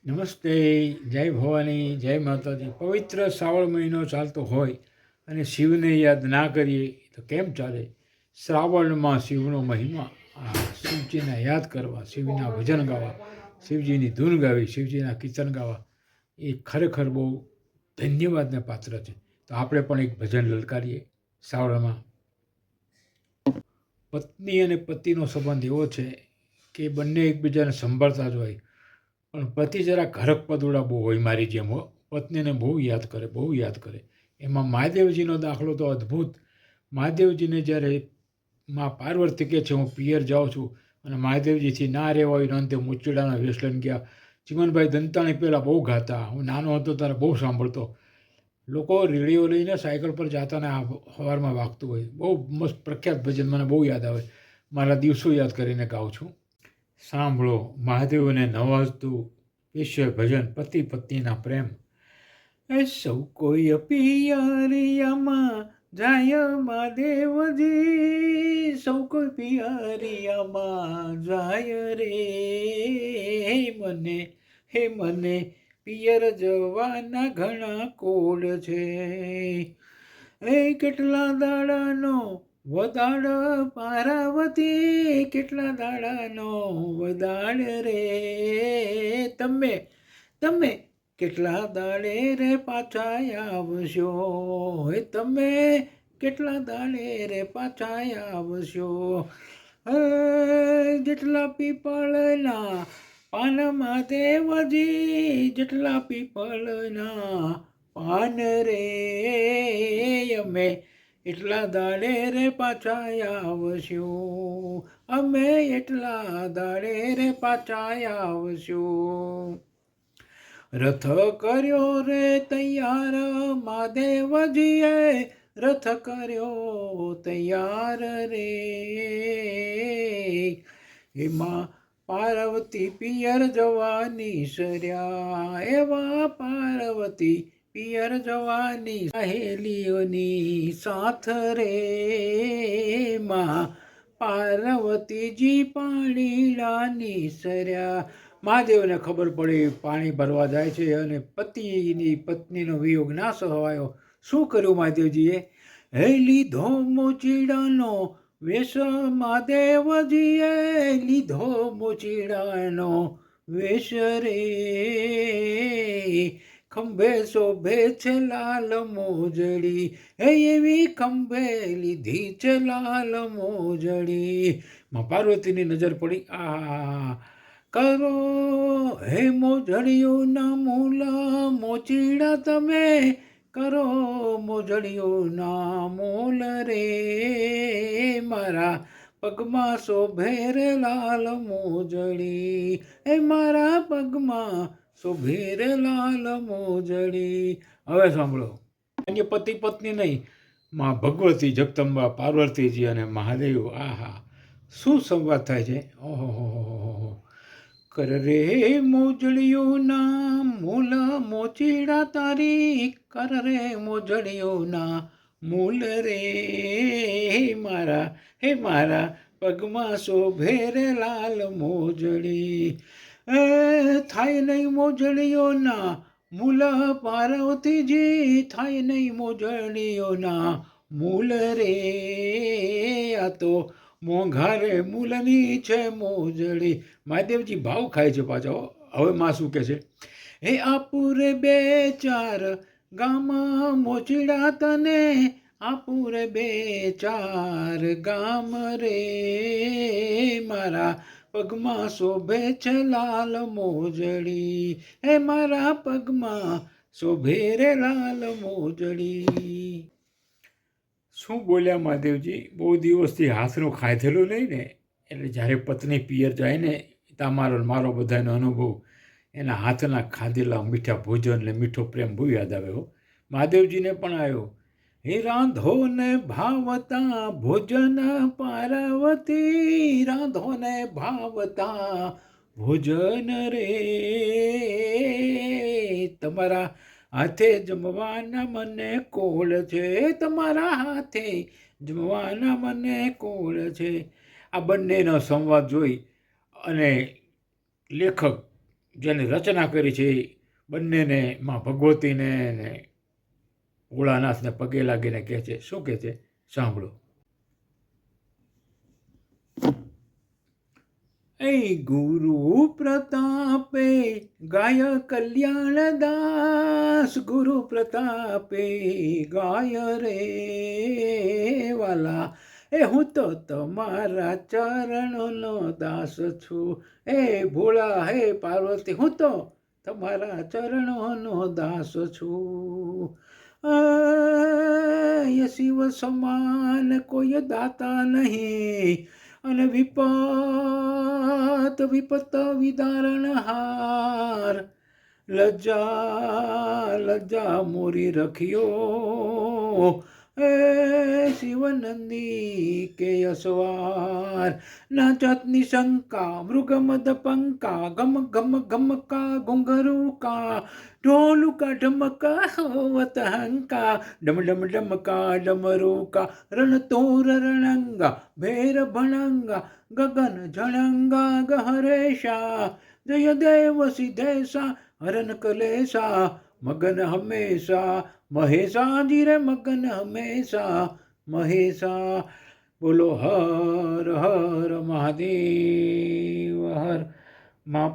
નમસ્તે, જય ભવાની, જય માતાજી. પવિત્ર શ્રાવણ મહિનો ચાલતો હોય અને શિવને યાદ ના કરીએ તો કેમ ચાલે? શ્રાવણમાં શિવનો મહિમા, શિવજીને યાદ કરવા, શિવના ભજન ગાવા, શિવજીની ધૂન ગાવી, શિવજીના કીર્તન ગાવા એ ખરેખર બહુ ધન્યવાદને પાત્ર છે. તો આપણે પણ એક ભજન લલકારીએ શ્રાવણમાં. પત્ની અને પતિનો સંબંધ એવો છે કે બંને એકબીજાને સંભાળતા જ હોય, પણ પતિ જરા ઘરક પદુડા બહુ હોય મારી જેમ હો. પત્નીને બહુ યાદ કરે, બહુ યાદ કરે. એમાં મહાદેવજીનો દાખલો તો અદ્ભુત. મહાદેવજીને જ્યારે માં પાર્વતી કહે છે હું પિયર જાઉં છું અને મહાદેવજીથી ના રહેવાય ને અંતે મુચીડાના વેશ લઈને ગયા. ચીમનભાઈ દંતાણી પહેલાં બહુ ગાતા, હું નાનો હતો ત્યારે બહુ સાંભળતો. લોકો રેડિયો લઈને સાયકલ પર જતા ને આ સવારમાં વાગતું હોય. બહુ મસ્ત પ્રખ્યાત ભજન મને બહુ યાદ આવે. મારા દિવસો યાદ કરીને ગાઉં છું. સાંભળો મહાદેવને નવાજતું વિશ્વ ભજન પતિ પત્નીના પ્રેમ. એ સૌ કોઈ પિયરિયામાં જાય મહાદેવજી, સૌ કોઈ પિયરિયામાં જાય રે. મને પિયર જવાના ઘણા કોડ છે. એ કેટલા દાડાનો વદાડ પાર્વતી, કેટલા દાડાનો વદાડ રે. તમે કેટલા દાડે રે પાછા આવશો, હે તમે કેટલા દાડે રે પાછા આવશો. જેટલા પીપળના પાન મહાદેવજી, જેટલા પીપળના પાન રે. અમે એટલા દાડે રે પાછા આવશું, અમે એટલા દાડે રે પાછા આવશું. રથ કર્યો રે તૈયાર મહાદેવજીએ, રથ કર્યો તૈયાર રે. એમાં પાર્વતી પિયર જવાની સર્યા, એવા પાર્વતી પિયર જવાની સહેલીઓની સાથ રે. માં પાર્વતીજી પાણીડાની સર્યા. મહાદેવને ખબર પડી પાણી ભરવા જાય છે અને પતિની પત્નીનો વિયોગ ના સહવાયો. શું કર્યું મહાદેવજીએ? હે લીધો મોચીડાનો વેશ મહાદેવજીએ, લીધો મોચીડાનો વેશ રે. ખંભે શોભે છે લાલ મોજડી, હે એવી ખંભે લીધી છે લાલ મોજડી. માં પાર્વતીની નજર પડી. કરો હે મોજડીઓના મૂલ મોચીડા, તમે કરો મોજડીઓના મૂલ રે. મારા પગમાં શોભે રે લાલ મોજડી, એ મારા પગમાં શોભે રે લાલ મોજડી. હવે સાંભળો, અન્ય પતિ પત્ની નહીં, માં ભગવતી જગદંબા પાર્વતીજી અને મહાદેવ. શું સંવાદ થાય છે! ઓહો. કર રે મોજડીઓના મૂલ મોચીડા તારી, કર રે મોજડીઓના મૂલ રે. મારા પગમાં શોભે રે લાલ મોજડી. થાય નહીં મોજડીઓના મૂલ પાર્વતીજી, થાય નહીં મોજડીઓના મૂલ રે. આ તો મોંઘારે મૂલની છે મોજડી. મહાદેવજી ભાવ ખાય છે પાછો. હવે માં શું કહે છે? હે આપુરે બે ચાર ગામ મોચીડા તને, આપુરે બે ચાર ગામ રે. મારા પગમાં શોભે છે લાલ મોજડી, હે મારા પગમાં શોભે રે લાલ મોજડી. શું બોલ્યા મહાદેવજી? બહુ દિવસથી હાથનું ખાધેલું નહીં ને, એટલે જ્યારે પત્ની પિયર જાય ને મારો બધાનો અનુભવ એના હાથના ખાધેલા મીઠા ભોજન ને મીઠો પ્રેમ બહુ યાદ આવે હો. મહાદેવજીને પણ આવ્યો. હે રાંધો ને ભાવતા ભોજન પાર્વતી, રાંધો ને ભાવતા ભોજન રે. તમારા હાથે જમવાના મને કોળ છે, તમારા હાથે જમવાના મને કોળ છે. આ બંનેનો સંવાદ જોઈ અને લેખક જેની રચના કરી છે એ બંનેને માં ભગવતીને ને ભોળાનાથને પગે લાગીને કહે છે. શું કહે છે સાંભળો. એ ગુરુ પ્રતાપે ગાય કલ્યાણદાસ, ગુરુ પ્રતાપે ગાય રે વાલા, એ હું તો તમારા ચરણોનો દાસ છું. એ ભોળા હે પાર્વતી, હું તો તમારા ચરણોનો દાસ છું. શિવ સમાન કોઈ દાતા નહીં, અને વિપત વિદારણહાર, લજ્જા મોરી રખ્યો એ શિવનંદી કે અસવાર. ના જાતની શંકા મૃગમદ પંકા, ગમ ગમ ગમકા ઘુંઘરુકા, ઢોલુકા ઢમકા હોવત હંકા, ડમ ડમ ડમકા ડમરુકા, રણતોર રણંગા ભેર ભણંગા, ગગન ઝણંગા ગહરેશા, જય દેવ સિદ્ધેશા હરન કલેશા, મગન હંમેશા મહેશા જીરે મગન હંમેશા મહેશા. બોલો હર હર મહાદેવ. હર મા